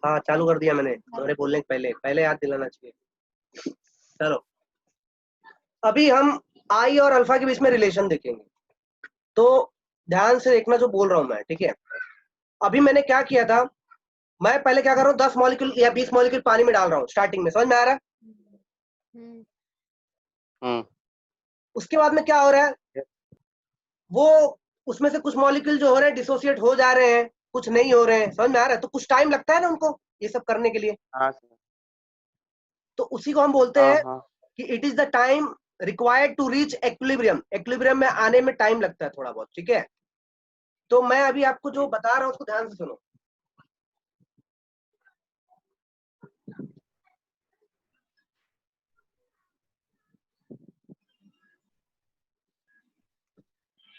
हाँ चालू कर दिया मैंने, तुम्हारे बोलने के पहले पहले याद दिलाना चाहिए। चलो अभी हम आई और अल्फा के बीच में रिलेशन देखेंगे, तो ध्यान से देखना जो बोल रहा हूं मैं, ठीक है। अभी मैंने क्या किया था, मैं पहले क्या कर रहा हूँ, 10 मॉलिक्यूल या 20 मॉलिक्यूल पानी में डाल रहा हूँ स्टार्टिंग में, समझ में आ रहा है। उसके बाद में क्या हो रहा है, वो उसमें से कुछ मॉलिक्यूल जो हो रहे हैं डिसोसिएट हो जा रहे हैं, कुछ नहीं हो रहे हैं, समझ में आ रहा है। तो कुछ टाइम लगता है ना उनको ये सब करने के लिए। हाँ सर। तो उसी को हम बोलते हाँ हैं हाँ कि it is the time required to reach equilibrium. Equilibrium में आने में टाइम लगता है थोड़ा बहुत, ठीक है। तो मैं अभी आपको जो बता रहा हूँ उसको ध्यान से सुनो।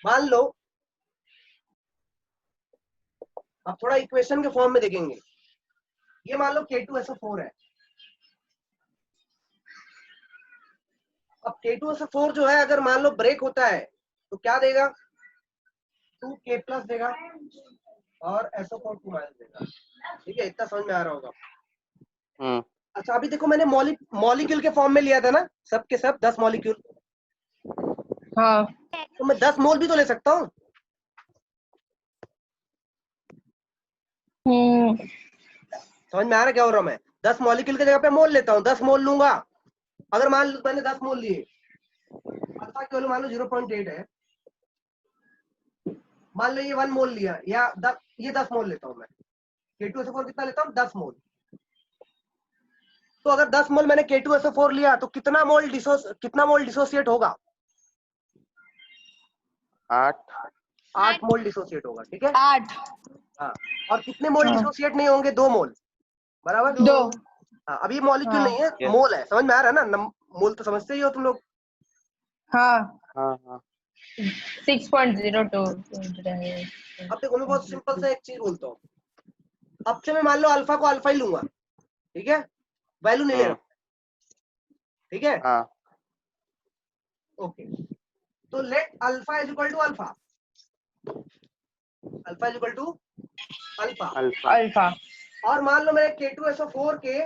मान लो, अब थोड़ा इक्वेशन के फॉर्म में देखेंगे। ये मान लो K2SO4 है। अब K2SO4 जो है अगर मान लो ब्रेक होता है तो क्या देगा, 2K+ देगा और SO4 2- देगा, ठीक है। इतना समझ में आ रहा होगा। अच्छा अभी देखो मैंने मॉलिक्यूल के फॉर्म में लिया था ना, सब के सब 10 मॉलिक्यूल। हाँ तो मैं 10 मोल भी तो ले सकता हूँ। समझ में आ रहा क्या हो रहा हूँ मैं, 10 मॉलिक्यूल की जगह पे मोल लेता हूँ, 10 मोल लूंगा। अगर मान लो मैंने 10 मोल लिए, अल्फा की वैल्यू मान लो 0.8 है, मान लो ये 1 मोल लिया, या 10, ये 10 मोल लेता हूँ मैं। K2SO4 कितना लेता हूँ, 10 मोल। तो अगर 10 मोल मैंने K2SO4 लिया तो कितना मोल डिसोसिएट होगा, 8 मोल डिसोसिएट होगा, ठीक है। 8 हाँ, और कितने मोल डिसोसिएट नहीं होंगे, 2 मोल, बराबर। 2 हाँ, अब ये मॉलिक्यूल हाँ नहीं है, मोल है, समझ में आ रहा है ना। मोल तो समझते ही हो तुम लोग। हाँ हाँ हाँ 6.02। अब देखो मैं बहुत सिंपल सा एक चीज बोलता हूँ। अब से मैं मान लो अल्फा को अल्फा ही लूंगा, ठीक है, वैल्यू नहीं ले रहा, ठीक है। हाँ ओके, तो let alpha is equal to alpha, alpha is equal to alpha. Alpha. Alpha और मान लो मैंने K2SO4 के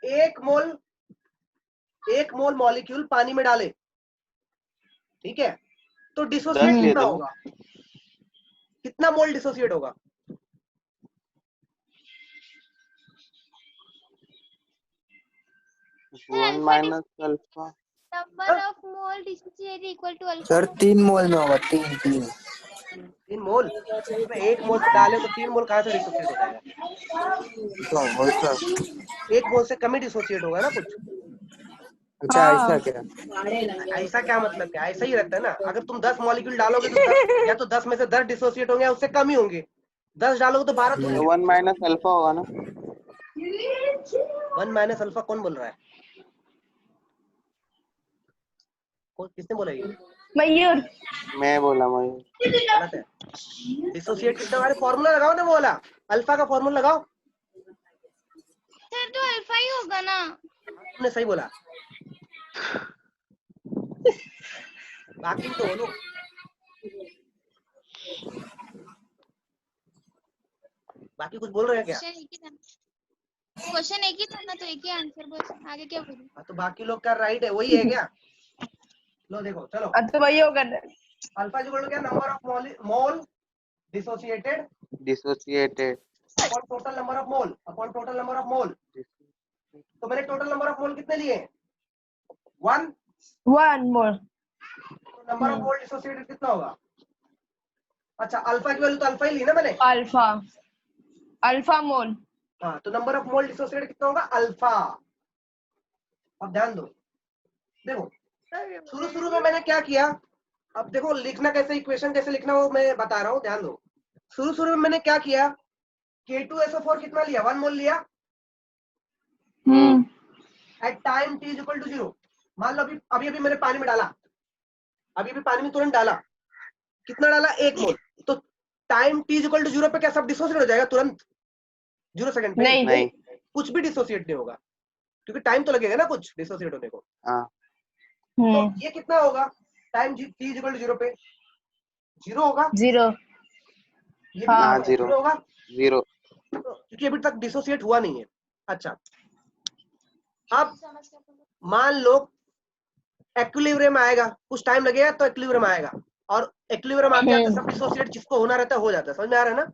1 मोल मॉलिक्यूल पानी में डाले, ठीक है। तो 10 डिसोसिएट ले कितना दो। होगा, कितना मोल डिसोसिएट होगा, 1 minus alpha. Number of mole dissociate equal to alpha. Sir 3 mole में होगा, 3 3 मोल। तो 1 मोल से डाले तो 3 मोल कहाँ से डिसोसिएट हो जाएगा, वैसा। 1 मोल से कम ही डिसोसिएट होगा ना कुछ। अच्छा ऐसा क्या? ऐसा क्या मतलब, क्या ऐसा ही रहता है ना। अगर तुम 10 मॉलिक्यूल डालोगे तो 10 या तो 10 में से 10 डिसोसिएट होंगे या उससे कम ही होंगे। 10 डालोगे तो 12 थोड़ी। 1 माइनस अल्फा होगा ना। 1 माइनस अल्फा कौन बोल रहा है, किसने बोला ये, मयूर मैं बोला मयूर। गलत है। डिसोसिएट कितना, हमारे फॉर्मूला लगाओ ना, वो वाला अल्फा का फॉर्मूला लगाओ। सर तो अल्फा ही होगा ना। तुमने सही बोला, बाकी भी तो बोलो। बाकी कुछ बोल रहे हैं क्या, क्वेश्चन एक ही था ना, तो एक ही आंसर, बस आगे क्या बोलूं। तो बाकी लोग का राइट है वही है क्या। लो देखो चलो, तो वही होगा। अल्फा इक्वल टू क्या, number of mole dissociated dissociated upon total number of mole upon total number of मोल। तो मैंने टोटल नंबर ऑफ मोल कितने लिए, 1 मोल। तो नंबर ऑफ मोल डिसोसिएटेड कितना होगा। अच्छा अल्फा की वैल्यू तो अल्फा ही ली ना मैंने, अल्फा मोल। हाँ, तो नंबर ऑफ मोल डिसोसिएटेड कितना होगा, अल्फा। अब ध्यान दो, देखो शुरू में मैंने क्या किया। अब देखो लिखना कैसे, इक्वेशन कैसे लिखना वो मैं बता रहा हूँ, ध्यान दो। शुरू में मैंने क्या किया, K2SO4 कितना लिया, 1 मोल लिया at time t is equal to 0। मान लो अभी अभी मैंने पानी में डाला, अभी पानी में तुरंत डाला, कितना डाला, 1 मोल। तो time t is equal to 0 पे क्या सब डिसोसिएट हो जाएगा तुरंत, 0 सेकंड पे नहीं कुछ भी डिसोसिएट नहीं होगा, क्योंकि टाइम तो लगेगा ना कुछ डिसोसिएट होने को। हाँ तो ये कितना होगा, time t is equal to 0 पे 0 होगा, 0। ये भी हाँ, कितना होगा, 0 होगा। 0। तो क्योंकि अभी तक डिसोसिएट हुआ नहीं है। अच्छा, अब मान लो एक्विलिब्रियम आएगा, कुछ टाइम लगेगा तो एक्विलिब्रियम आएगा, और एक्विलिब्रियम आते आते सब डिसोसिएट जिसको होना रहता है हो जाता है। समझ में आ रहा है ना?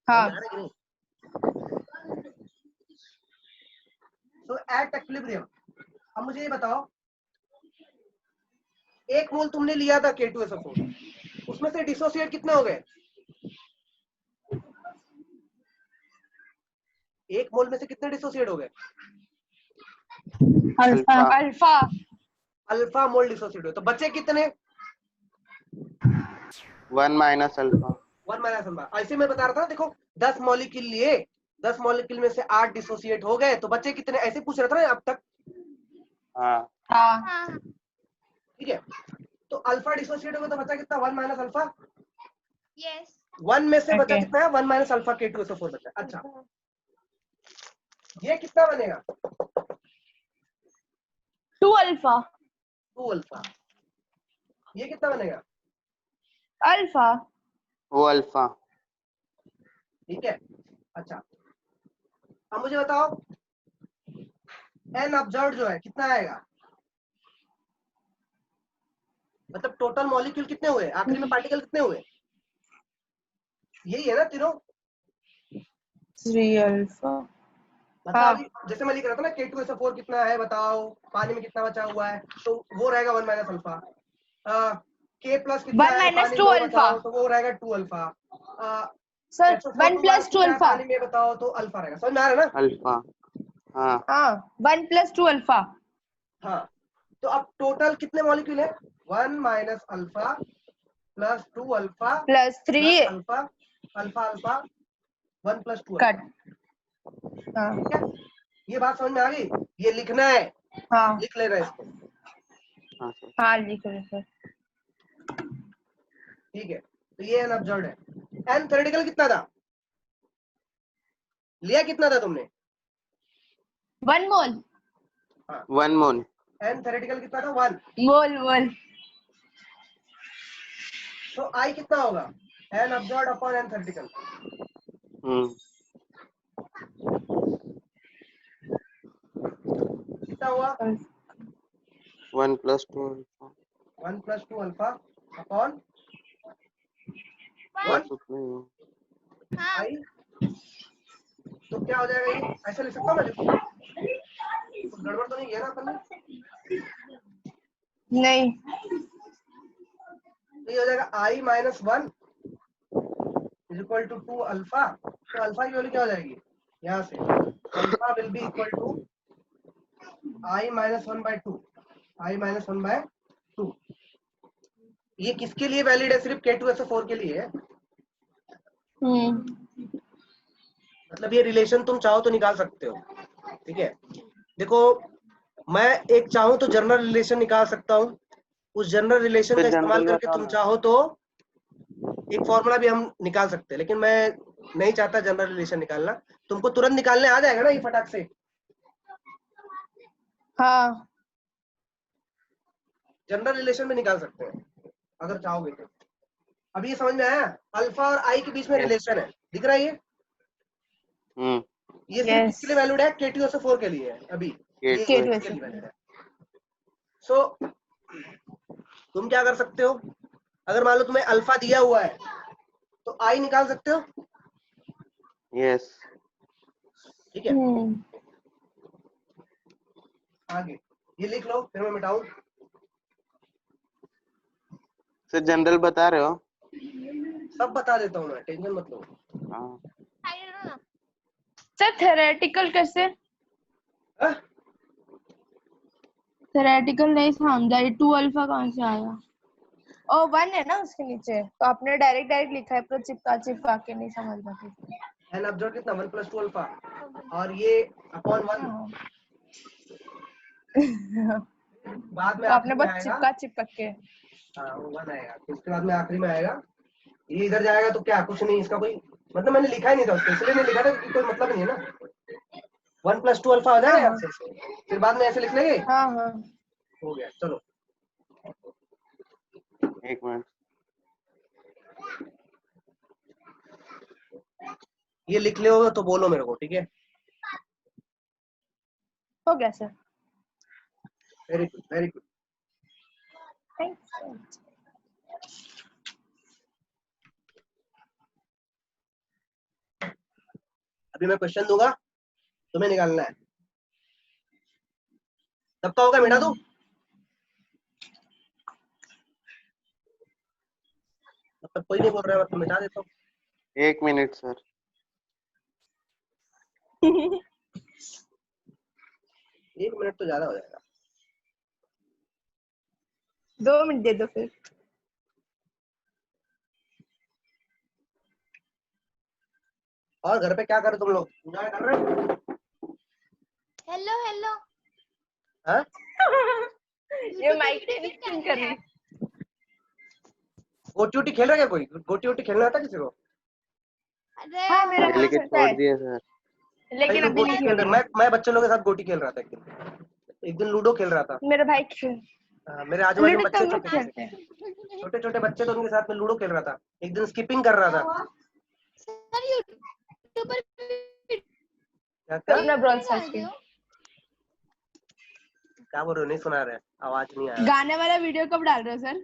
हाँ। समझ में आ रहा है कि नहीं? तो एट एक्विलिब्रियम, अब मुझे ये बताओ, 1 मोल तुमने लिया था K2SO4, उसमें से डिसोसिएट कितने हो गए? 1 मोल में से कितने डिसोसिएट हो गए? Alpha alpha. अल्फा अल्फा मोल डिसोसिएट हुए, तो बचे कितने? 1 माइनस अल्फा। 1 minus alpha. ऐसे मैं बता रहा था ना, देखो 10 मॉलिक्यूल लिए, 10 मॉलिक्यूल में से 8 डिसोसिएट हो गए, तो बचे कितने? ऐसे पूछ रहा था ना अब तक। हाँ। हाँ हाँ ठीक है, तो अल्फा डिसोसिएट हो गया तो बचा कितना? 1 माइनस अल्फा। यस 1 में से बचा Okay. कितना है? 1 माइनस अल्फा K2SO4 बचा। अच्छा, ये कितना बनेगा? 2 अल्फा 2 अल्फा। ये कितना बनेगा? अल्फा वो अल्फा। ठीक है। अच्छा, अब मुझे बताओ एन ऑब्जर्व्ड जो है कितना आएगा? मतलब टोटल मॉलिक्यूल कितने हुए, आखिरी में पार्टिकल कितने हुए? यही है ना तीनों? 3 अल्फा। मतलब हाँ। अभी जैसे मैं लिख रहा था ना K2SO4 कितना है बताओ, पानी में कितना बचा हुआ है, तो वो रहेगा 1 माइनस अल्फा। K प्लस कितना 1 है माइनस पानी 2 में अल्फा। बताओ, तो वो रहेगा 2 अल्फा। सर SO4 1 प्लस 2 कितना है अल्फा। पानी में बताओ, तो अल्फा रहेगा। समझ में आ रहा है ना? अल्फा। हाँ। हाँ 1 प्लस 2 अल्फा। हाँ, तो अब टोटल कितने मॉलिक्यूल है? 1 minus alpha plus 2 alpha plus 3 plus alpha, alpha alpha 1 plus 2 cut. Alpha. हाँ ठीक है, ये बात समझ में आ गई? ये लिखना है, हाँ लिख लेना इसको। हाँ सर। हाँ लिख रहे सर। ठीक है, तो ये एन ऑब्जर्व्ड है। एन थ्योरेटिकल कितना था? लिया कितना था तुमने? 1 मोल 1 मोल। एन थ्योरेटिकल कितना था? 1। मोल मोल। तो आई कितना होगा? N observed upon n theoretical. कितना हुआ? 1 plus 2 alpha. 1 plus 2 alpha upon बस 1 उतना ही हो। हाँ आई। तो क्या हो जाएगा? ये ऐसे लिख सकता हूँ मैं, देखो कुछ गड़बड़ तो नहीं किया ना अपन ने? नहीं तो ये हो जाएगा I minus 1 is equal to 2 alpha. तो अल्फा की वैल्यू क्या हो जाएगी यहाँ से? Alpha will be equal to I minus 1 by 2, I minus 1 by 2। ये किसके लिए वैलिड है? सिर्फ K2SO4 के लिए है। मतलब ये रिलेशन तुम चाहो तो निकाल सकते हो। ठीक है, देखो मैं एक चाहूं तो जनरल रिलेशन निकाल सकता हूँ, उस जनरल रिलेशन फिर का इस्तेमाल जनरल करके बताओ तुम ना। चाहो तो एक फॉर्मूला भी हम निकाल सकते हैं, लेकिन मैं नहीं चाहता जनरल रिलेशन निकालना। तुमको तुरंत निकालने आ जाएगा ना ये फटाक से? हाँ जनरल रिलेशन में निकाल सकते हैं अगर चाहोगे तो। अब ये समझ में आया? अल्फा और आई के बीच में यस। रिलेशन है, दिख रहा है ये? ये सिर्फ यस किसके लिए वैलिड है? K2SO4 के लिए है अभी, ये K2SO4 इसके लिए वैलिड है। सो तुम क्या कर सकते हो, अगर मान लो तुम्हें अल्फा दिया हुआ है तो आई निकाल सकते हो। यस। ठीक है, आगे ये लिख लो, फिर मैं मिटाऊं। सर जनरल बता रहे हो? सब बता देता हूँ मैं, टेंशन मत लो। हाँ। सर थ्योरेटिकल कैसे? हाँ? थ्योरेटिकल नहीं समझा, ये 2 अल्फा कहाँ से आया? ओ 1 है ना उसके नीचे, तो आपने डायरेक्ट लिखा है, पर चिपका के नहीं समझ पाती। एन ऑब्जर्व कितना? 1 प्लस 2 अल्फा, और ये अपॉन 1 बाद में तो आखिरी आपने में बहुत आएगा। चिपक के। हाँ वो 1 आएगा, फिर उसके बाद में आखिरी में आएगा। ये इधर जाएगा तो क्या, कुछ नहीं, इसका कोई मतलब मैंने लिखा ही नहीं था उसको, इसलिए नहीं लिखा था क्योंकि कोई मतलब नहीं है ना। 1 प्लस 2 अल्फा आ जाएगा यहाँ से, फिर बाद में ऐसे लिख लेंगे। हाँ हाँ हो गया, चलो। एक मिनट। ये लिख ले हो तो बोलो मेरे को, ठीक है? हो गया sir, very good, very good. Thanks. अभी मैं क्वेश्चन दूंगा, तुम्हें निकालना है। सबका होगा, मिटा दो। मतलब कोई नहीं बोल रहा है, मतलब मिटा देता हूँ। 1 मिनट सर। 1 मिनट तो ज्यादा हो जाएगा। 2 मिनट दे दो फिर। और घर पे क्या कर रहे तुम लोग? एंजॉय कर रहे हो? Hello hello. हाँ? ये माइक टेस्टिंग कर रही है। गोटी वोटी खेल रहा है क्या कोई? गोटी वोटी खेलना आता किसी को? अरे हाँ मेरा खेल भाई के खेलता छोड़ है, दिए सर। लेकिन भाई लोग अभी गोटी नहीं खेल खेल रहे। रहा है। मैं बच्चों लोगों के साथ गोटी खेल रहा था एक दिन लूडो खेल रहा था। मेरा भाई खेल, मेरे आजू बाजू लूडो बच्चे तो हम लोग छोटे खेलते हैं। छोटे छोटे बच्चे, तो उनके साथ में लूडो खेल रहा था। एक दिन स्किपिंग कर रहा था। सर यूट्यूब पर क्या क्या अपना ब्रॉल सर्च के क्या बोल रहे हो? नहीं सुना रहे, आवाज नहीं आ रहा। गाने वाला वीडियो कब डाल रहे हो सर?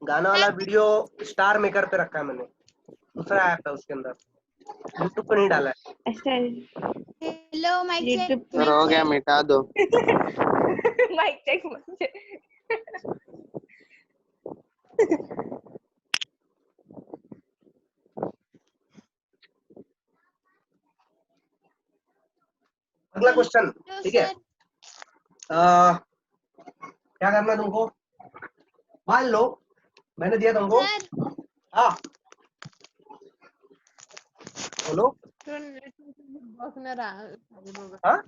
गाना वाला वीडियो स्टार मेकर पे रखा है मैंने, दूसरा ऐप है उसके अंदर, यूट्यूब पे नहीं डाला है। अच्छा, hello mic check YouTube sir हो गया, मिटा दो। माइक चेक मुझे। अगला क्वेश्चन, ठीक है? क्या करना है तुमको? मान लो मैंने दिया तुमको। सर हाँ बोलो। हाँ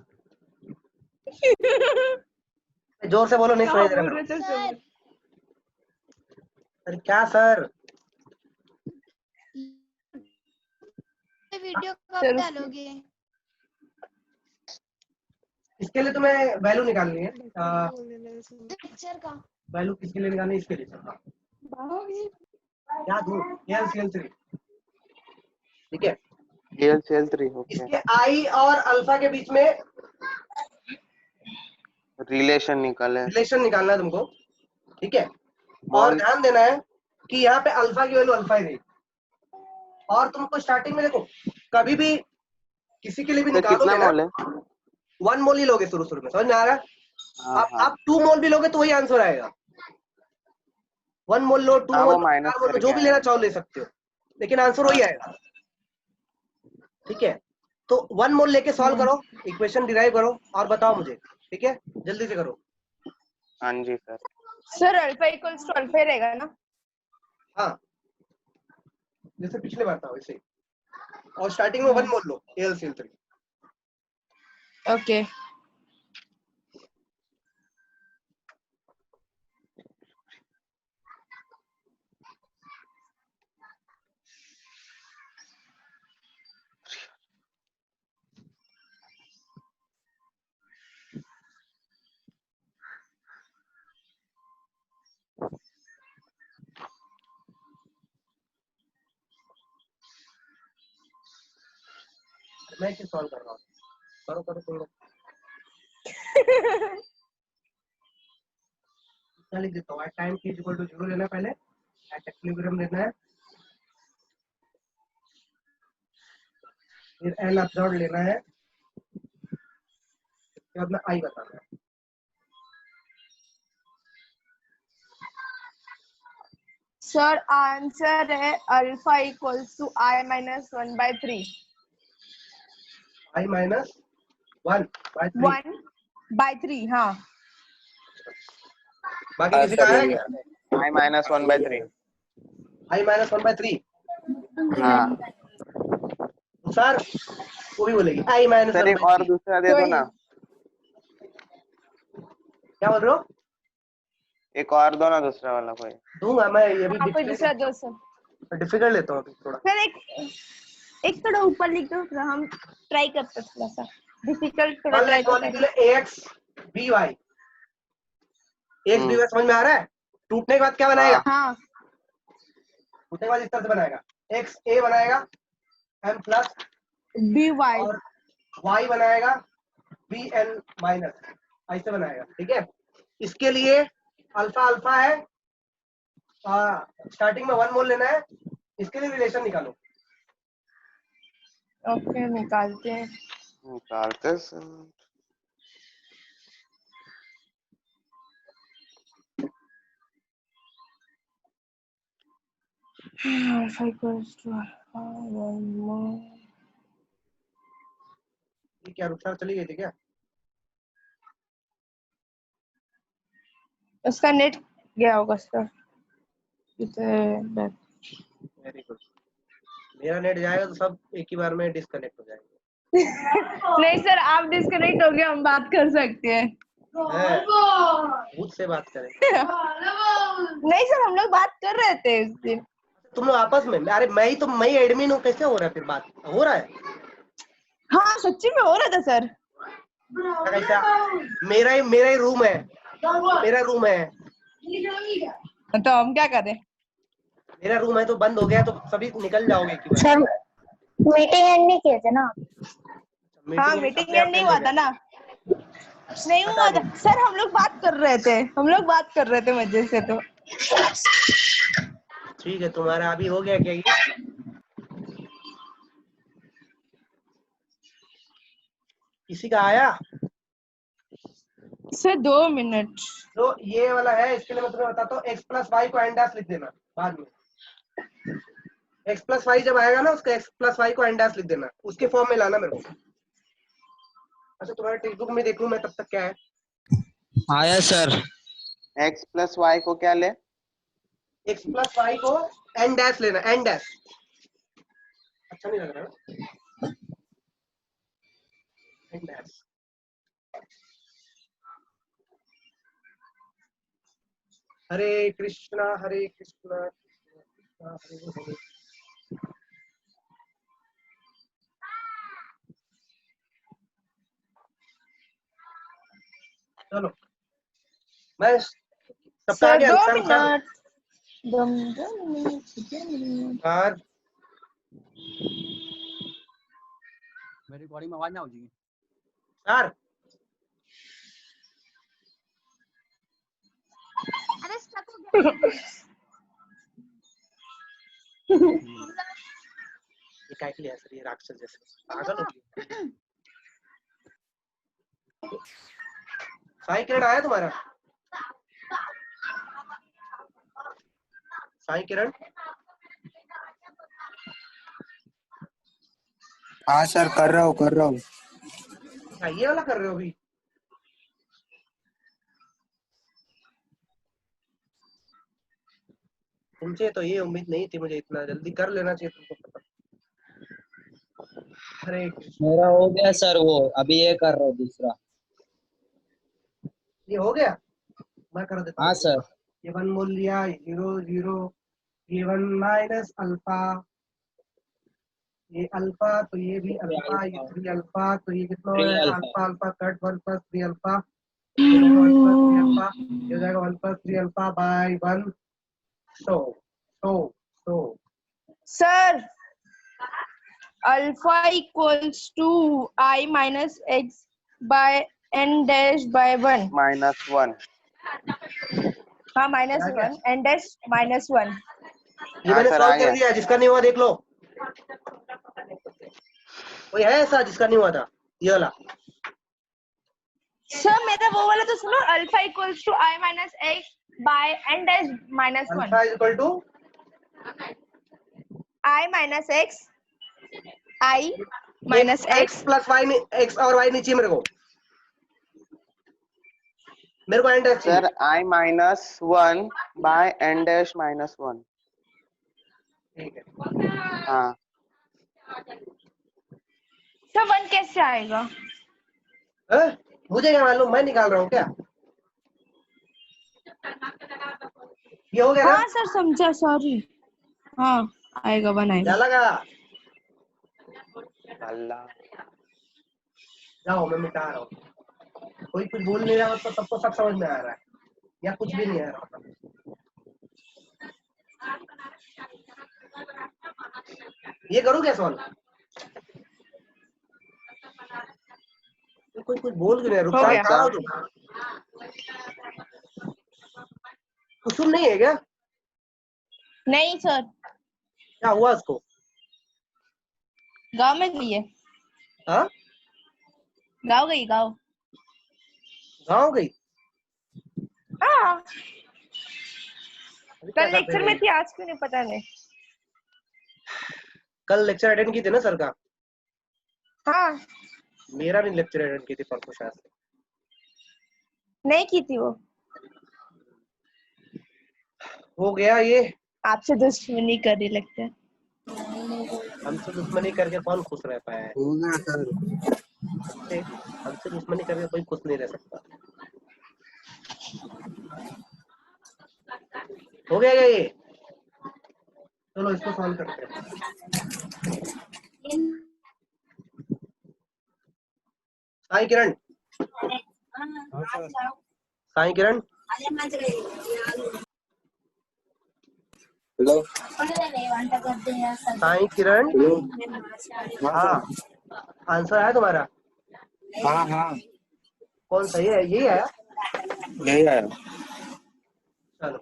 जोर से बोलो, नहीं सुनाई दे रहा मेरे को। सर अरे क्या सर? वीडियो कब सर डालोगे? इसके लिए तुम्हें वैल्यू निकालनी है। पिक्चर का वैल्यू किसके लिए निकालनी है? इसके लिए। क्या दूं? CL3, ठीक है? CL3 okay. इसके आई और अल्फा के बीच में रिलेशन निकाले। रिलेशन निकालना है तुमको, ठीक है? और बॉन्ड ध्यान देना है कि यहाँ पे अल्फा की वैल्यू अल्फा ही रहेगी। और तुमको स्टार्टिंग में देखो, कभी भी किसी के लिए भी सर कितना निकालोगे ना, मोल है? 1 मोल ही लोगे शुरू में, समझ में आ रहा है? हाँ हाँ आप 2 मोल भी लोगे तो वही आंसर आएगा। 1 मोल लो, 2 हाँ, मोल वो लो, माइनस 4 मोल लो, करके जो भी लेना आया। चाहो ले सकते हो, लेकिन आंसर वही हाँ आएगा, ठीक है? तो 1 मोल लेके सॉल्व करो, इक्वेशन डिराइव करो और बताओ मुझे, ठीक है? जल्दी से करो। हाँ जी sir. Sir alpha equals to alpha ही रहेगा ना? हाँ जैसे पिछले बार था वैसे ही। और स्टार्टिंग में 1 मोल लो, AlCl3। ओके। मैं क्या सॉल्व कर रहा हूँ? करो करो तुम लोग। क्या लिख देता हूँ? टाइम t इक्वल टू 0 लेना है पहले, एट इक्विलिब्रियम लेना है, फिर n अब्सॉर्ब लेना है, उसके बाद में I बताना है। सर आंसर है alpha equals to I minus 1/3। I minus 1/3। 1/3 हाँ। बाकी किसी का सर हो है? गया। I minus 1/3। I minus 1/3। हाँ सर वो भी बोलेगी I माइनस सर, एक और 1/3। दूसरा दे दो ना। क्या बोल रहे हो? एक और दो ना, दूसरा वाला कोई। दूंगा मैं, ये भी हाँ कोई दूसरा दो सर। डिफिकल्ट लेता हूँ अभी थोड़ा। सर एक थोड़ा ऊपर लिख दो, थोड़ा हम ट्राई करते हैं, थोड़ा सा डिफिकल्ट थोड़ा मान लो ट्राई एक करते हैं। मॉलिक्यूल है AX BY। AX BY समझ में आ रहा है? टूटने के बाद क्या बनाएगा? हाँ हाँ टूटने के बाद इस तरह से बनाएगा, XA बनाएगा, m प्लस बी वाई। और y बनाएगा bn माइनस, ऐसे बनाएगा, ठीक है। इसके लिए अल्फा अल्फा है, स्टार्टिंग में 1 मोल लेना है, इसके लिए रिलेशन निकालो। ओके निकालते हैं। निकालते sir. Alpha equals to alpha 1 mole. ये क्या रुखसार चली गई थी क्या? उसका नेट गया होगा सर। Very good. मेरा नेट जाएगा तो सब एक ही बार में डिस्कनेक्ट हो जाएंगे। नहीं सर, आप डिस्कनेक्ट हो गए, हम बात कर सकते हैं। खुद से बात करें। नहीं सर, हम लोग बात कर रहे थे उस दिन। तुम लोग आपस में, अरे मैं ही एडमिन हूँ, कैसे हो रहा है फिर? बात हो रहा है? हाँ सच्ची में हो रहा था सर। कैसा? मेरा ही रूम है, मेरा रूम है। तो हम क्या करें? मेरा रूम है तो बंद हो गया तो सभी निकल जाओगे कि सर मीटिंग एंड नहीं किए थे ना? हाँ मीटिंग एंड नहीं हुआ था ना, नहीं हुआ था सर। हम लोग बात कर रहे थे मजे से। तो ठीक है, तुम्हारा अभी हो गया क्या ये? किसी का आया? Sir 2 minute. तो ये वाला है, इसके लिए मैं तुम्हें बताता हूँ। x प्लस वाई को एन डैश लिख देना बाद में। x प्लस वाई जब आएगा ना, उसका x प्लस वाई को एन डैश लिख देना, उसके फॉर्म में लाना मेरे को। अच्छा तुम्हारे टेक्स्ट बुक में देख लूं मैं तब तक क्या है। आया सर। x प्लस वाई को क्या ले? x प्लस वाई को एन डैश लेना, एन डैश। अच्छा नहीं लग रहा एन डैश। हरे कृष्णा हरे कृष्णा कृष्णा कृष्णा हरे हरे। चलो मैं सबका आ सर गया 2 sir sir minute. 2 minute. Sir. मेरी रिकॉर्डिंग में आवाज ना हो जी। सर अरे स्टक हो गया। ये काय के लिए सर, ये राक्षस जैसे पागल हो गई। साई किरण आया तुम्हारा? साई किरण हाँ सर, कर रहा हूँ क्या ये वाला कर रहे हो अभी? तुमसे तो ये उम्मीद नहीं थी मुझे, इतना जल्दी कर लेना चाहिए तुमको पता। हरे कृष्ण। मेरा हो गया सर, वो अभी ये कर रहा हूँ दूसरा। ये हो गया, मैं कर देता हूँ। हाँ सर। ये 1 मोल लिया, 0 0, ये 1 माइनस अल्फा, ये अल्फा तो ये भी अल्फा, ये 3 अल्फा तो ये कितना हो 3 जाएगा? Alpha. Alpha alpha cut 1 plus 3 alpha, ये हो जाएगा 1 प्लस 3 अल्फा, ये हो जाएगा 1 plus 3 alpha by 1। so sir alpha equals to I minus x by n dash by 1। -1। हाँ -1 n डैश -1। ये हाँ मैंने सर, आ सॉल्व कर गया। दिया, जिसका नहीं हुआ देख लो। कोई है ऐसा जिसका नहीं हुआ था ये वाला? सर मेरा वो वाला तो सुनो, alpha equals to I minus x by n dash -1। Alpha is equal to I minus x, I minus x plus y, x और वाई नहीं चाहिए मेरे को एन डैश चाहिए। Sir I-1 by n dash -1। ठीक है। हाँ सर 1 कैसे आएगा? मुझे क्या मालूम, मैं निकाल रहा हूँ क्या? ये हो गया ना? हाँ सर समझा, सॉरी। हाँ आएगा 1 क्या आएगा। लगा? अल्लाह। जाओ मैं मिटा रहा हूँ। कोई कुछ बोल नहीं रहा मतलब सबको सब समझ में आ रहा है, या कुछ भी नहीं आ रहा। ये करूँ क्या सॉल्व? कुछ बोल क्यों नहीं रहे? हो रुखसार गया। कहाँ हो तुम? कुसुम नहीं है क्या? नहीं सर, क्या हुआ उसको? गाँव में गई है। हाँ, गाँव गई, गाँव। गाँव गई? हाँ, अभी क्या कल कर लेक्चर रही में है? थी, आज क्यों नहीं पता नहीं। कल लेक्चर अटेंड की थी ना सर का? हाँ, मेरा नहीं लेक्चर अटेंड की थी परसों शायद से। नहीं की थी वो। हो गया ये। आपसे दुश्मनी कर रही लगता है। हमसे दुश्मनी करके कौन खुश रह पाया है? हो गया सर। हमसे दुश्मनी करके कोई खुश नहीं रह सकता। हो गया क्या ये? चलो इसको सॉल्व करते हैं। साई किरण, साई किरण, हेलो। साई किरण। हेलो। हाँ, आंसर आया तुम्हारा? हाँ हाँ, कौन सही है? यही आया? यही आया। चलो,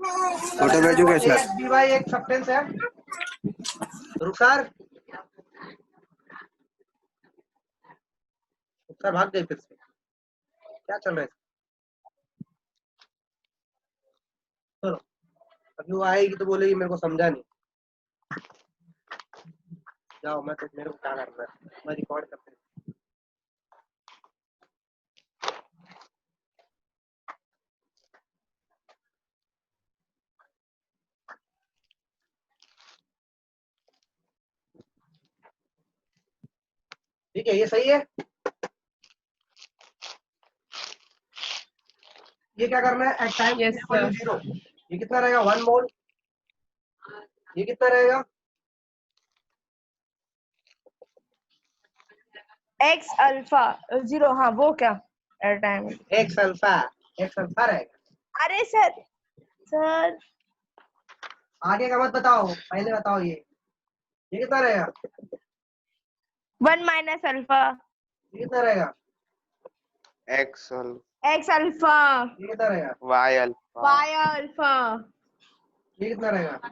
फोटो भेजू क्या सर? एक बाई एक सब्टेंस है। रुखसार, रुखसार भाग गई फिर से। क्या चल रहा है? चलो, अभी वो आएगी तो बोलेगी मेरे को समझा नहीं। जाओ, मैं तो मेरे को क्या करना है, मैं रिकॉर्ड करते हैं। ठीक है, ये सही है। ये क्या करना है? At time Yes, sir. 0। ये कितना रहेगा? 1 मोल। ये कितना रहेगा? X alpha 0। हाँ, वो क्या time. X alpha, x alpha रहेगा। अरे सर, सर आगे का मत बताओ, पहले बताओ ये कितना रहेगा? 1 माइनस अल्फा ये कितना रहेगा? एक्स एक्स अल्फा ये कितना रहेगा? वाई अल्फा वाई अल्फा ये कितना रहेगा?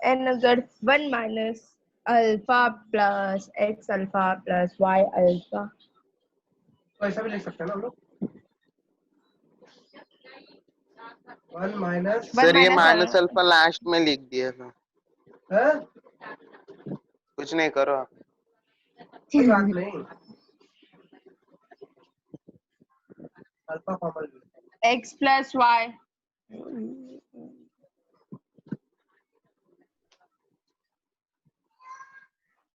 एन अगर 1 minus alpha plus x alpha plus y alpha. तो ऐसा भी लिख सकते हैं ना हम लोग, 1 माइनस। सर ये माइनस अल्फा। अल्फा लास्ट में लिख दिया था। कुछ नहीं करो आप। कोई बात नहीं, alpha formal x plus y.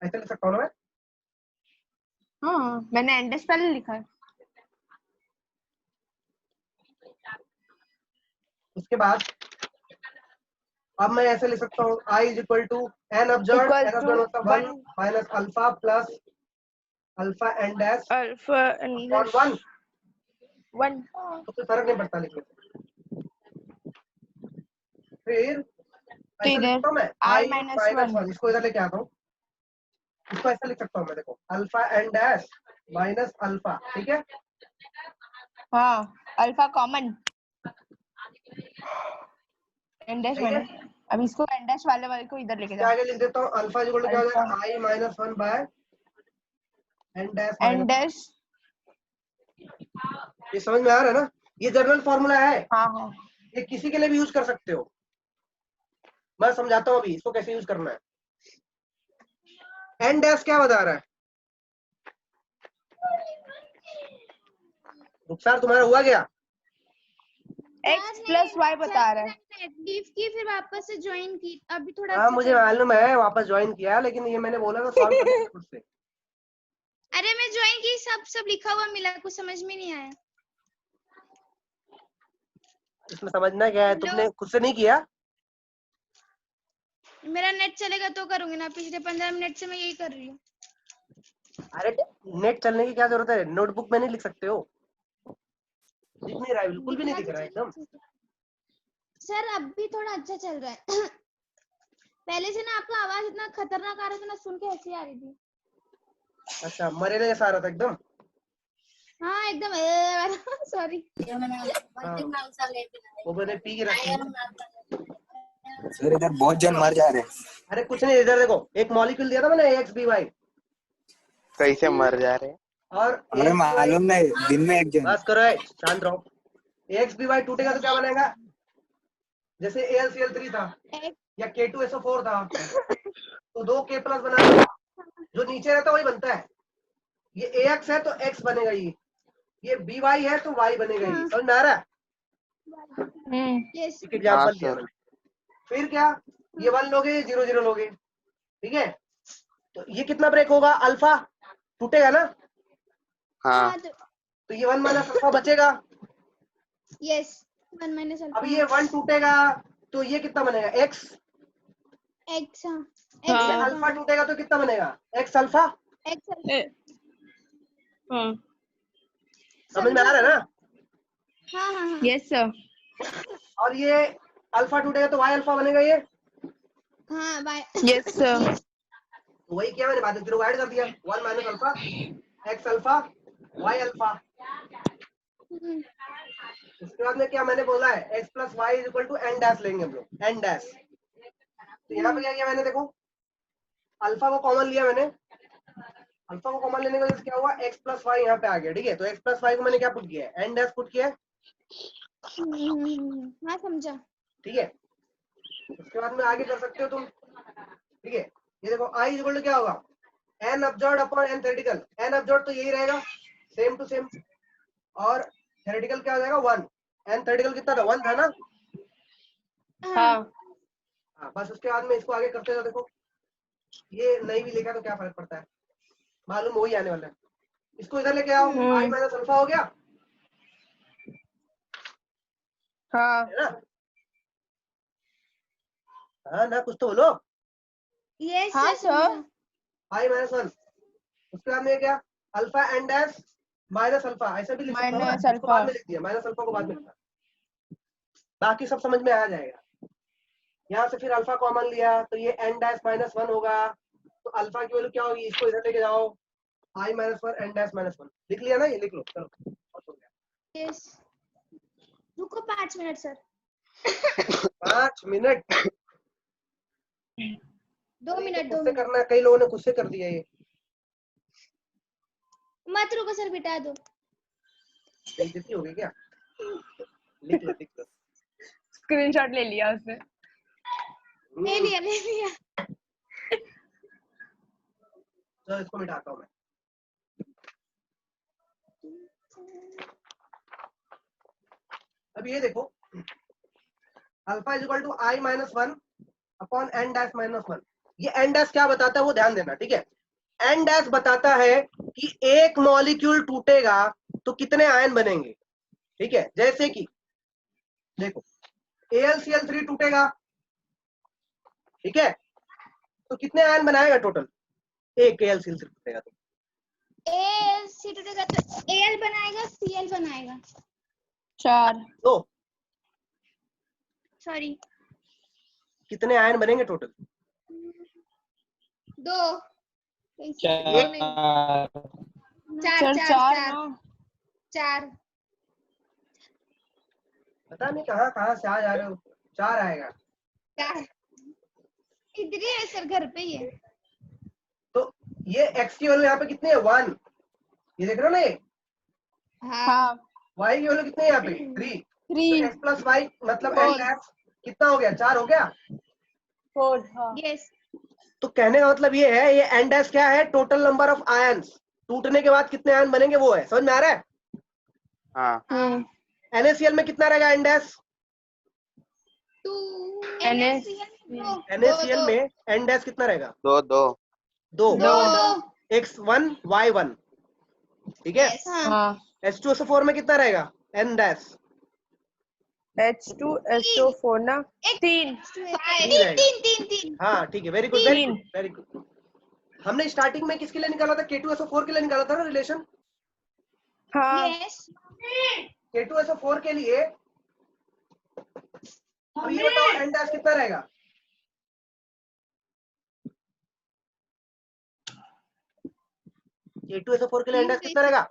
ऐसा लिख सकता हूँ ना मैं? हाँ, मैंने एंडेस पहले लिखा है। उसके बाद अब मैं ऐसे लिख सकता हूँ I is equal to n observe. Equal n to observe मतलब 1 1 minus alpha plus alpha n dash alpha upon 1। 1। तो कोई फर्क नहीं पड़ता लिखने से। फिर ऐसा लिख सकता हूँ मैं I I minus माइनस 1। 1। इसको इधर लेके आता हूँ। इसको ऐसा लिख सकता हूँ मैं, देखो alpha n dash minus alpha, ठीक है? हाँ, अल्फा कॉमन एंडेश ठीक है, मैंने। अब इसको एंडेश वाले को इधर लेके इसके जाओ। आगे लिख देता हूँ अल्फा इज इक्वल टू क्या हो जाएगा? I minus 1 by n dash minus. N dash. ये समझ में आ रहा है ना? ये जनरल फॉर्मूला है, हाँ हाँ, ये किसी के लिए भी यूज कर सकते हो। मैं समझाता हूँ अभी इसको कैसे यूज करना है। एन डैश क्या बता रहा है? रुखसार तुम्हारा हुआ क्या? एक्स प्लस वाई बता रहा है। लीव की फिर वापस से ज्वाइन की, अभी थोड़ा हाँ अच्छा मुझे चल रहा है। मालूम है, वापस ज्वाइन किया, लेकिन ये मैंने बोला था सॉल्व करने के खुद से। अरे मैं ज्वाइन की, सब लिखा हुआ मिला, कुछ समझ में नहीं आया। इसमें समझना क्या है? हेलो? तुमने खुद से नहीं किया? मेरा नेट चलेगा तो करूंगी ना, पिछले 15 मिनट से मैं यही कर रही हूँ। अरे नेट चलने की क्या जरूरत है? नोटबुक में नहीं लिख सकते हो? दिख नहीं रहा है, बिल्कुल भी नहीं दिख रहा है एकदम। सर अब भी थोड़ा अच्छा चल रहा है। पहले से ना आपका आवाज इतना खतरनाक आ रहा था ना, सुन के हंसी आ रही थी। अच्छा मरेले जैसा आ रहा था एकदम। हाँ एकदम सॉरी। हाँ वो मैंने पी के रखी है। सर इधर बहुत जन मर जा रहे हैं। अरे कुछ नहीं, इधर देखो एक मॉलिक्यूल दिया था मैंने AXBY कैसे मर जा रहे? और हमें मालूम नहीं, दिन में एक जन। बस करो शांत रहो। AXBY टूटेगा तो क्या बनेगा? जैसे AlCl3 था या K2SO4 था तो 2 K+ बना दो, जो नीचे रहता है वही बनता है। ये AX है तो X बनेगा, ये BY है तो Y बनेगा। ये समझ में आ रहा है? यस एक एग्जांपल दिया सर। मैंने। फिर क्या, ये 1 लोगे, ये 0 0 लोगे, ठीक है? तो ये कितना ब्रेक होगा? अल्फा टूटेगा ना, हाँ तो ये 1 माइनस अल्फा बचेगा। यस 1 माइनस अब अल्फा ये 1 टूटेगा तो ये कितना बनेगा? X। एक्स ये अल्फा टूटेगा तो कितना बनेगा? X alpha. समझ में आ रहा है ना? हाँ हाँ हाँ यस सर। और ये अल्फा टूटेगा तो Y अल्फा बनेगा। ये हाँ बाय यस सर। तो वही किया मैंने, बाद में 0 ऐड कर दिया। 1 minus alpha X alpha Y alpha. उसके बाद में क्या मैंने बोला है? X + Y = n डैश लेंगे हम लोग, n डैश। तो यहाँ पे क्या किया मैंने, देखो अल्फा को कॉमन लिया मैंने। अल्फा को कॉमन लेने की वजह से क्या हुआ? X + Y यहाँ पे आ गया, ठीक है? तो X + Y को मैंने क्या पुट किया है? n डैश पुट किया है, हाँ समझा। ठीक है? उसके बाद में आगे कर सकते हो तुम, ठीक है? ये देखो I = क्या होगा? n absorb upon n theoretical. n absorb तो यही रहेगा, सेम टू सेम, और थेरेटिकल क्या हो जाएगा? 1। n थेरेटिकल कितना था? 1 था ना? हाँ हाँ बस उसके बाद में इसको आगे करते जाओ। देखो ये नहीं भी लिखा तो क्या फर्क पड़ता है, मालूम वही आने वाला है। इसको इधर लेके आओ, I माइनस अल्फा हो गया, हाँ है ना? हाँ ना, कुछ तो बोलो। यस हाँ सर। I minus 1। उसके बाद में क्या? Alpha n dash minus alpha, ऐसा भी लिख सकता हूँ ना? माइनस इसको बाद अल्फा। में लिख दिया, माइनस अल्फा को बाद में लिखा। बाकी सब समझ में आ जाएगा। यहाँ से फिर अल्फा कॉमन लिया तो ये n डैश माइनस 1 होगा, तो अल्फा की वैल्यू क्या होगी? इसको इधर लेके जाओ, I minus 1 n dash minus 1। लिख लिया ना? ये लिख लो, चलो बहुत हो गया। यस रुको 5 मिनट सर। 5 मिनट 2 मिनट 2 खुद से मिनट करना है, कई लोगों ने खुद से कर दिया ये। मत रुको सर बिठा दो। बेइज्जती हो गई क्या? लिख लो लिख लो। स्क्रीनशॉट ले लिया उसने। ले लिया ले लिया। चलो इसको मिटाता हूँ मैं। अब ये देखो, alpha = I minus 1 upon n dash minus 1। ये n डैश क्या बताता है वो ध्यान देना, ठीक है? n डैश बताता है कि एक मॉलिक्यूल टूटेगा तो कितने आयन बनेंगे, ठीक है? जैसे कि देखो AlCl3 टूटेगा, ठीक है? तो कितने आयन बनाएगा टोटल? एक AlCl3 टूटेगा तो सी टूटेगा तो Al बनाएगा Cl बनाएगा। 4। तो सॉरी कितने आयन बनेंगे टोटल? 2 4 4 सर 4 4 4 पता नहीं कहाँ कहाँ से आ जा रहे हो। 4 आएगा। 4 इधर ही है सर, घर पे ही है। तो ये x की वैल्यू यहाँ पे कितनी है? 1। ये देख रहे हो ना? ये हाँ y की वैल्यू कितनी है यहाँ पे? 3। 3 x + y मतलब Four. n डैश कितना हो गया? 4 हो गया। 4 हाँ। यस तो कहने का मतलब ये है, ये n डैश क्या है? टोटल नंबर ऑफ आयंस, टूटने के बाद कितने आयन बनेंगे वो है। समझ में आ रहा है? हाँ NaCl में कितना रहेगा n डैश? 2 NaCl में n डैश कितना रहेगा? 2 2 2। x1 y1, ठीक है? हाँ। H2SO4 में कितना रहेगा? n डैश H2SO4 ना 3 3 हाँ ठीक है, very good very good very good. हमने स्टार्टिंग में किसके लिए निकाला था? K2SO4 के लिए निकाला था ना रिलेशन। हाँ यस K2SO4 के लिए अब ये बताओ n डैश कितना रहेगा? K2SO4 के लिए एंड कितना रहेगा?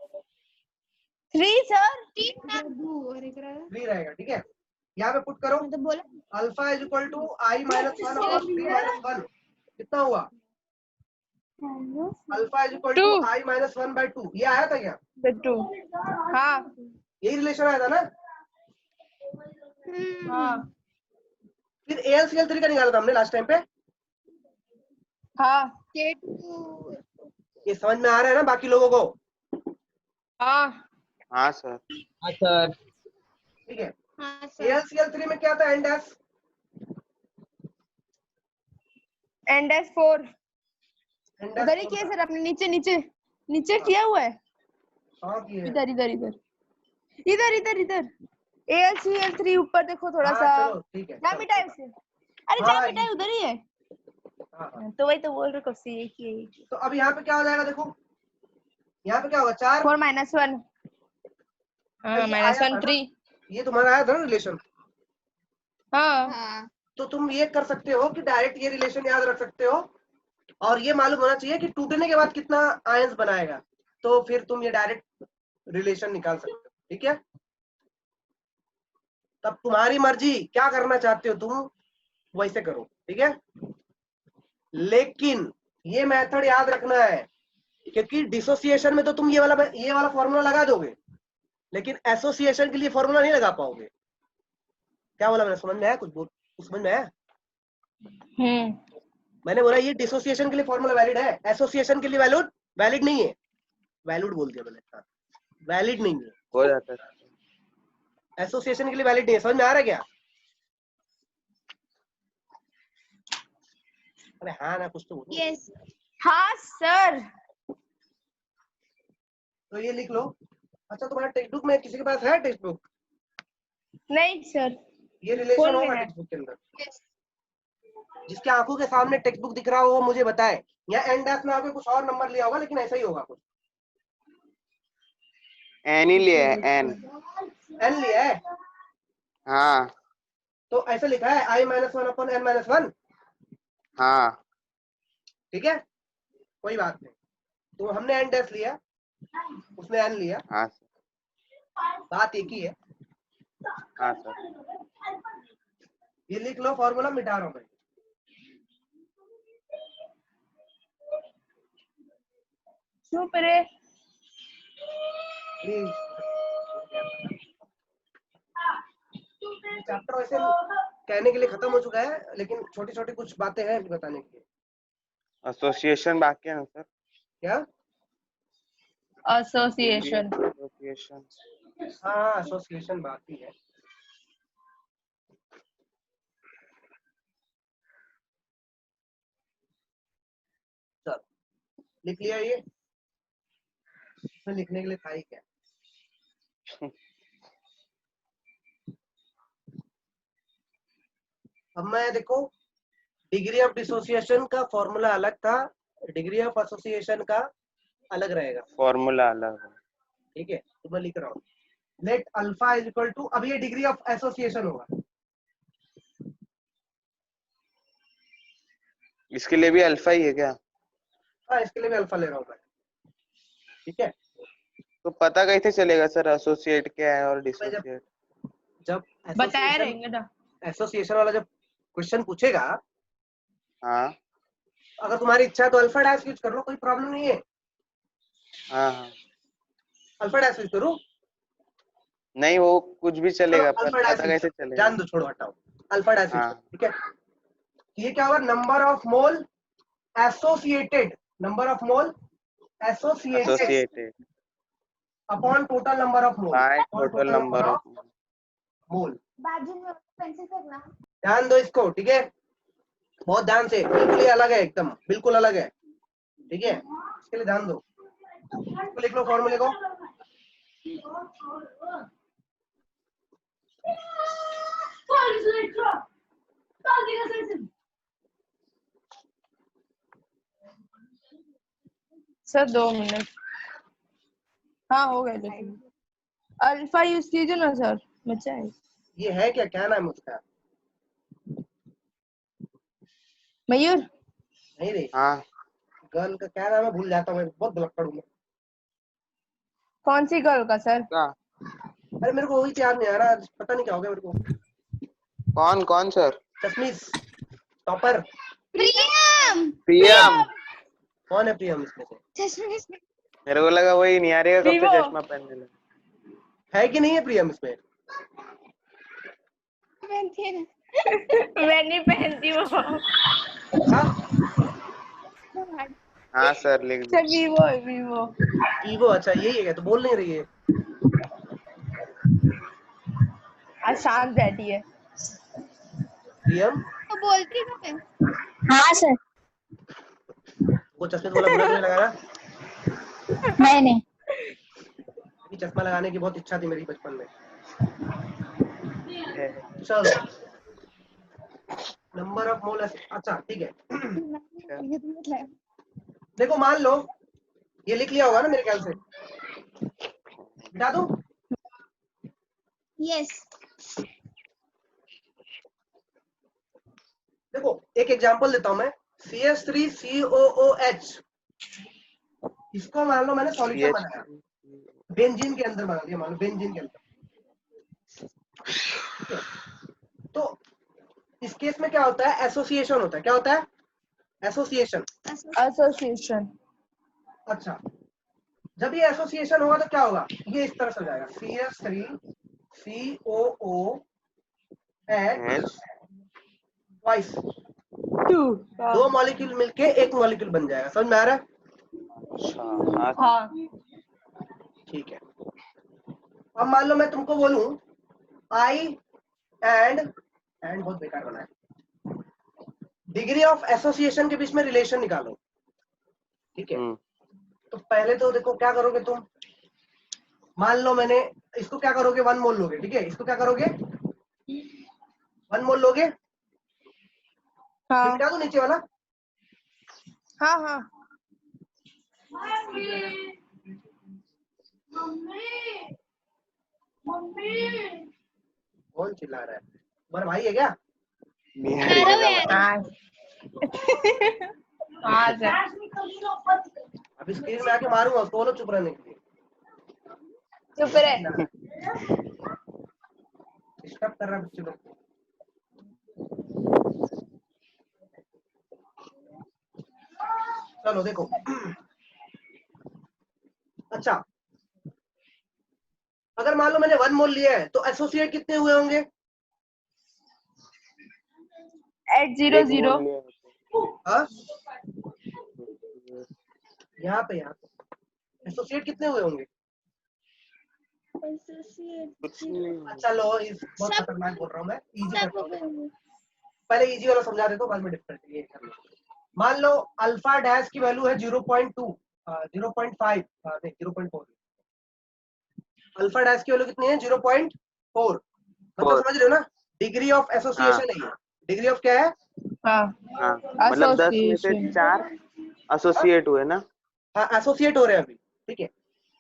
3 सर। 3 रहेगा, ठीक है। यहाँ पे पुट करो, मतलब बोला alpha is equal to I minus 1 upon 3 minus 1, कितना हुआ? Alpha is equal to 2 I minus 1 by 2, ये आया था क्या? 2 हाँ यही रिलेशन आया था ना? हाँ फिर AlCl3 का निकाला था हमने लास्ट टाइम पे। हाँ K2 ये समझ में आ रहा है ना बाकी लोगों को? हाँ हाँ सर। हाँ सर। ठीक है। हाँ सर AlCl3 में क्या था एंड एस? NS4 एंड उधर ही किया सर आपने, नीचे नीचे नीचे किया हुआ है। हाँ की है। इधर इधर इधर इधर इधर इधर AlCl3 ऊपर देखो थोड़ा हाँ सा। चलो ठीक है, जा चलो, मिटाए उसे, अरे हाँ, जा मिटाए, उधर ही है। हाँ, हाँ। तो वही तो बोल रहे कब से ये किए। तो अब यहाँ पे क्या हो जाएगा देखो, यहाँ पे क्या होगा 4 4 -1 हाँ -1 3 ये तुम्हारा आया था ना रिलेशन। हाँ हाँ तो तुम ये कर सकते हो कि डायरेक्ट ये रिलेशन याद रख सकते हो, और ये मालूम होना चाहिए कि टूटने के बाद कितना आयंस बनाएगा, तो फिर तुम ये डायरेक्ट रिलेशन निकाल सकते हो, ठीक है। तब तुम्हारी मर्जी, क्या करना चाहते हो तुम वैसे करो, ठीक है। लेकिन ये मेथड याद रखना है, क्योंकि डिसोसिएशन में तो तुम ये वाला फॉर्मूला लगा दोगे, लेकिन एसोसिएशन के लिए फॉर्मूला नहीं लगा पाओगे। क्या बोला मैंने, समझ में आया? कुछ समझ में आया? मैंने बोला ये डिसोसिएशन के लिए फॉर्मूला वैलिड है, एसोसिएशन के लिए वैलिड नहीं है। वैलिड बोल दिया मैंने, हाँ, वैलिड नहीं है, हो जाता है। एसोसिएशन के लिए वैलिड नहीं है। समझ में आ रहा है क्या? अरे हाँ ना, कुछ तो बोलो। यस हाँ सर। तो ये लिख लो। अच्छा, तुम्हारा टेक्स्ट बुक में किसी के पास है टेक्स्ट बुक? नहीं सर, ये रिलेशन फोन में होगा है। टेक्स्ट बुक के अंदर? जिसके आंखों के सामने टेक्स्ट बुक दिख रहा हो वो मुझे बताए, या एंड डैश में आके कुछ और नंबर लिया होगा, लेकिन ऐसा ही होगा कुछ। एन ही लिया है, एन। एन लिया है? हाँ तो ऐसा लिखा है I minus 1 upon N minus 1, हाँ ठीक है, कोई बात नहीं। तो हमने एन डैश लिया, उसने एन लिया, हाँ बात एक ही है। हाँ सर। ये लिख लो, फॉर्मूला मिटा रहा हूं मैं। चुप रे। प्लीज, चैप्टर वैसे कहने के लिए खत्म हो चुका है, लेकिन छोटी छोटी कुछ बातें हैं बताने के लिए। एसोसिएशन बाकी है ना सर? क्या? एसोसिएशन। एसोसिएशन। हाँ, एसोसिएशन बाकी है। चलो, लिख लिया ये? इसमें लिखने के लिए था ही क्या? अब मैं देखो, डिग्री ऑफ डिसोसिएशन का फॉर्मूला अलग था, डिग्री ऑफ एसोसिएशन का अलग रहेगा, फॉर्मूला अलग है। ठीक है। तो मैं लिख रहा हूँ, let alpha is equal to, अब ये डिग्री ऑफ एसोसिएशन होगा, इसके लिए भी अल्फा ही है क्या? हाँ, इसके लिए भी अल्फा ले रहा हूँ मैं, ठीक है। तो पता कैसे चलेगा सर एसोसिएट क्या है और डिसोसिएट? जब बताए रहेंगे ना। एसोसिएशन वाला जब क्वेश्चन पूछेगा, हाँ अगर तुम्हारी इच्छा है तो अल्फा डैश यूज कर लो, कोई प्रॉब्लम नहीं है। हाँ हाँ। अल्फा डैश यूज करो, नहीं वो कुछ भी चलेगा, पर अल्फा डैश पता कैसे चलेगा? जान दो, छोड़ो, हटाओ, अल्फा डैश यूज हाँ करो, ठीक है। ये क्या होगा, number of mole associated, number of mole associated associated upon total number of mole, by total number of मोल। बाजू में पेंसिल फेंकना ध्यान दो इसको, ठीक है, बहुत ध्यान से, बिल्कुल ही अलग है, एकदम बिल्कुल अलग है, ठीक है, इसके लिए ध्यान दो। इसको लिख लो, फॉर्मूले को। Sir 2 minute. हाँ हो गया। देखिए अल्फा यूज कीजिए ना सर, बच्चा है। ये है क्या, क्या नाम है उसका? मयूर। नहीं रे, हाँ गर्ल का क्या नाम है, भूल जाता हूँ मैं, बहुत भुलक्कड़ हूँ मैं। कौन सी गर्ल का सर? क्या? अरे मेरे को वही याद नहीं आ रहा, पता नहीं क्या हो गया मेरे को। कौन कौन सर? चश्मीश टॉपर। प्रियम प्रियम। कौन है प्रियम इसमें से? चश्मे मेरे को लगा वही निहारिका कब से विवो। चश्मा पहनने लगा। है कि नहीं है प्रियम इसमें? पहनती है ना। मैं नहीं पहनती वो। हाँ हाँ सर लिख दो। सर वीवो है वीवो। ईवो, अच्छा यही है क्या? तो बोल नहीं रही है। आज शांत बैठी है। प्रियम तो बोलती हूँ मैं। हाँ सर। वो चश्मे वाला बुरा तो नहीं लगा ना? नहीं नहीं। ये चश्मा लगाने की बहुत इच्छा थी मेरी बचपन में। चलो नंबर ऑफ मोल, अच्छा ठीक है। देखो मान लो ये लिख लिया होगा ना मेरे ख्याल से, मिटा दूं? यस देखो एक एग्जांपल देता हूं मैं, CH3COOH, इसको मान लो मैंने सॉल्यूशन बनाया, बेंजीन के अंदर बना दिया, मान लो बेंजीन के अंदर। तो इस केस में क्या होता है? एसोसिएशन होता है। क्या होता है? एसोसिएशन। एसोसिएशन। अच्छा, जब ये एसोसिएशन होगा तो क्या होगा? ये इस तरह से हो जाएगा, CH3COOH ट्वाइस, दो मॉलिक्यूल मिलके एक मॉलिक्यूल बन जाएगा। समझ में आ रहा है? अच्छा हाँ। ठीक है। अब मान लो मैं तुमको बोलूं आई एंड बहुत बेकार बना है, डिग्री ऑफ एसोसिएशन के बीच में रिलेशन निकालो। ठीक है, तो पहले तो देखो क्या करोगे तुम, मान लो मैंने इसको क्या करोगे, 1 मोल लोगे। ठीक है, इसको क्या करोगे, 1 मोल लोगे। हाँ मिटा दो नीचे वाला। हाँ हाँ। कौन चिल्ला रहा है? तुम्हारा भाई है क्या? निहारिका का भाई। हाँ हाँ सर। अभी स्क्रीन में आके मारूंगा उसको, बोलो चुप रहने के लिए। चुप रहे। डिस्टर्ब कर रहा है बच्चे लोग को। चलो देखो अच्छा, अगर मान लो मैंने 1 मोल लिया है तो एसोसिएट कितने हुए होंगे? 800। हाँ यहाँ पे एसोसिएट कितने हुए होंगे? अच्छा लो, इस बहुत सब- खतरनाक बोल रहा हूँ मैं, इजी सब करता हो हूँ। गए। पहले इजी वाला समझा देता हूँ, बाद में डिफिकल्ट ये कर लो। मान लो अल्फा डैश की वैल्यू है 0.2, 0.5, नहीं 0.4। अल्फा डैश की वैल्यू कितनी है? 0.4। मतलब समझ रहे हो ना, डिग्री ऑफ एसोसिएशन है ये। डिग्री ऑफ क्या है? हाँ हाँ मतलब 10 में से एसोसिएशन। 4 एसोसिएट हुए ना? हाँ एसोसिएट हो रहे हैं अभी। ठीक है,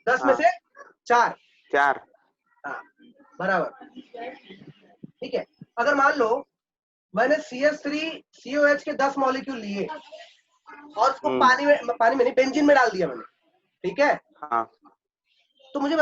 10 में हाँ। से 4। 4। हाँ बराबर। ठीक है, अगर मान लो मैंने CH3COH के 10 मॉलिक्यूल लिए और उसको पानी में नहीं, बेंजीन में डाल दिया मैंने। ठीक है, हाँ तो मुझे